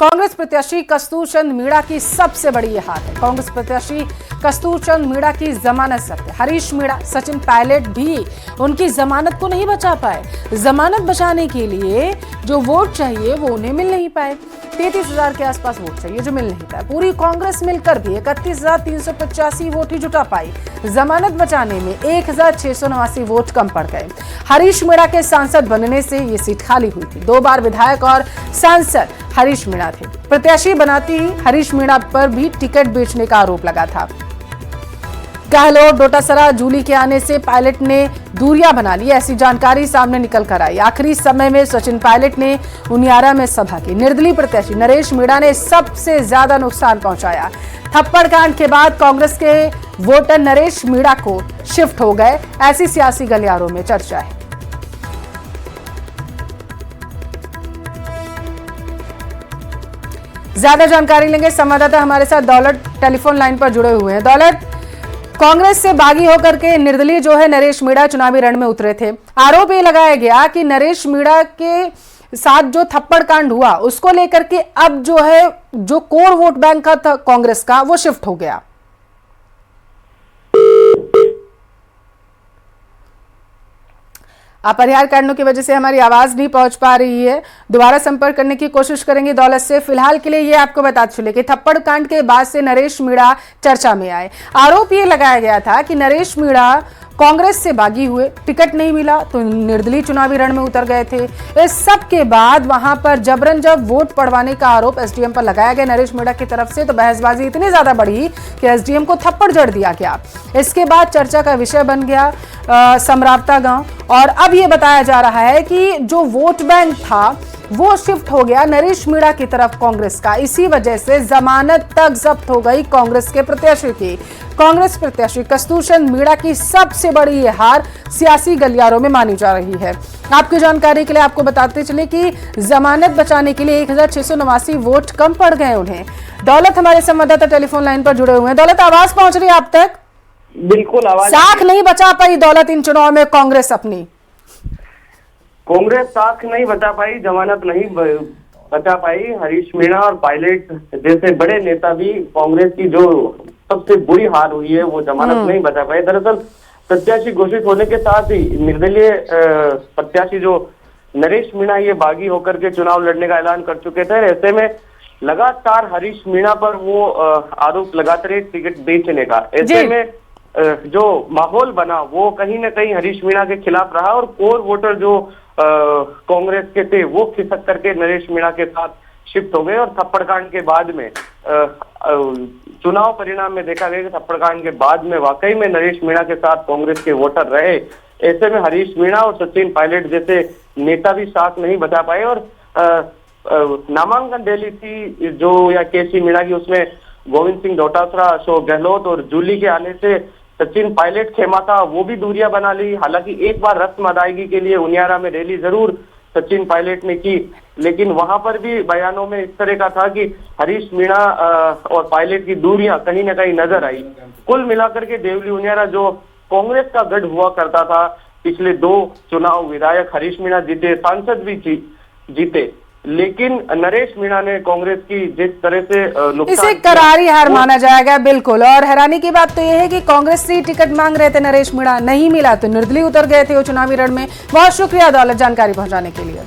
कांग्रेस प्रत्याशी कस्तूर चंद मीणा की सबसे बड़ी ये हार है। कांग्रेस प्रत्याशी कस्तूर चंद मीणा की जमानत जब्त है। हरीश मीणा, सचिन पायलट भी उनकी जमानत को नहीं बचा पाए। जमानत बचाने के लिए जो वोट चाहिए वो उन्हें मिल नहीं पाए। 33,000 के आसपास वोट चाहिए जो मिल नहीं पाए। पूरी कांग्रेस मिलकर भी 31,385 वोट ही जुटा पाई। जमानत बचाने में 1,689 वोट कम पड़ गए। हरीश मीणा के सांसद बनने से ये सीट खाली हुई थी। 2 बार विधायक और सांसद हरीश मीणा थे। प्रत्याशी बनाती ही हरीश मीणा पर भी टिकट बेचने का आरोप लगा था। गहलोत, डोटासरा, जूली के आने से पायलट ने दूरियां बना ली, ऐसी जानकारी सामने निकल कर आई। आखिरी समय में सचिन पायलट ने उनियारा में सभा की। निर्दलीय प्रत्याशी नरेश मीणा ने सबसे ज्यादा नुकसान पहुंचाया। थप्पड़ कांड के बाद कांग्रेस के वोटर नरेश मीणा को शिफ्ट हो गए, ऐसी सियासी गलियारों में चर्चा है। ज्यादा जानकारी लेंगे, संवाददाता हमारे साथ दौलत टेलीफोन लाइन पर जुड़े हुए हैं। दौलत, कांग्रेस से बागी होकर के निर्दलीय जो है नरेश मीणा चुनावी रण में उतरे थे। आरोप ये लगाया गया कि नरेश मीणा के साथ जो थप्पड़ कांड हुआ उसको लेकर के अब जो है जो कोर वोट बैंक का था कांग्रेस का वो शिफ्ट हो गया। अपरिहार्य कारणों की वजह से हमारी आवाज नहीं पहुंच पा रही है। दोबारा संपर्क करने की कोशिश करेंगे दौलत से। फिलहाल के लिए ये आपको बताते चले कि थप्पड़ कांड के बाद से नरेश मीणा चर्चा में आए। आरोप ये लगाया गया था कि नरेश मीणा कांग्रेस से बागी हुए, टिकट नहीं मिला तो निर्दलीय चुनावी रण में उतर गए थे। इस सब के बाद वहां पर जबरन जब वोट पड़वाने का आरोप एसडीएम पर लगाया गया नरेश मीणा की तरफ से, तो बहसबाजी इतनी ज्यादा बढ़ी कि एसडीएम को थप्पड़ जड़ दिया गया। इसके बाद चर्चा का विषय बन गया समरावता गांव, और अब ये बताया जा रहा है कि जो वोट बैंक था वो शिफ्ट हो गया नरेश मीणा की तरफ कांग्रेस का। इसी वजह से जमानत तक जब्त हो गई कांग्रेस के प्रत्याशी की। कांग्रेस प्रत्याशी कस्तूर चंद मीणा की सबसे बड़ी ये हार सियासी गलियारों में मानी जा रही है। आपकी जानकारी के लिए आपको बताते चले कि जमानत बचाने के लिए 1,689 वोट कम पड़ गए उन्हें। दौलत हमारे संवाददाता टेलीफोन लाइन पर जुड़े हुए हैं। दौलत, आवाज पहुंच रही है आप तक? बिल्कुल आवाज। साख नहीं बचा पाई दौलत इन चुनाव में कांग्रेस अपनी? कांग्रेस साख नहीं बचा पाई, जमानत नहीं बचा पाई। हरीश मीणा और पायलट जैसे बड़े नेता भी कांग्रेस की जो सबसे बुरी हार हुई है वो जमानत नहीं बचा पाए। दरअसल प्रत्याशी घोषित होने के साथ ही निर्दलीय प्रत्याशी जो नरेश मीणा ये बागी होकर के चुनाव लड़ने का ऐलान कर चुके थे। ऐसे में लगातार हरीश मीणा पर वो आरोप लगाते रहे टिकट बेचने का। ऐसे में जो माहौल बना वो कहीं ना कहीं हरीश मीणा के खिलाफ रहा, और कोर वोटर जो कांग्रेस के थे वो खिसक करके नरेश मीणा के साथ शिफ्ट हो गए। और थप्पड़ कांड के बाद में चुनाव परिणाम में देखा गया कि थप्पड़ कांड के बाद में वाकई में नरेश मीणा के साथ कांग्रेस के वोटर रहे। ऐसे में हरीश मीणा और सचिन पायलट जैसे नेता भी साथ नहीं बचा पाए, और नामांकन रैली थी जो या केसी मीणा की, उसमें गोविंद सिंह डोटासरा, अशोक गहलोत और जूली के आने से सचिन पायलट खेमा था वो भी दूरियां बना ली। हालांकि एक बार रस्म अदायगी के लिए उनियारा में रैली जरूर सचिन पायलट ने की, लेकिन वहां पर भी बयानों में इस तरह का था कि हरीश मीणा और पायलट की दूरियां कहीं ना कहीं नजर आई। कुल मिलाकर के देवली उनियारा जो कांग्रेस का गढ़ हुआ करता था, पिछले 2 चुनाव विधायक हरीश मीणा जीते, सांसद भी जीते, लेकिन नरेश मीणा ने कांग्रेस की जिस तरह से इसे करारी हार माना जाएगा। बिल्कुल, और हैरानी की बात तो यह है कि कांग्रेस से टिकट मांग रहे थे नरेश मीणा, नहीं मिला तो निर्दलीय उतर गए थे वो चुनावी रण में। बहुत शुक्रिया दौलत जानकारी पहुंचाने के लिए।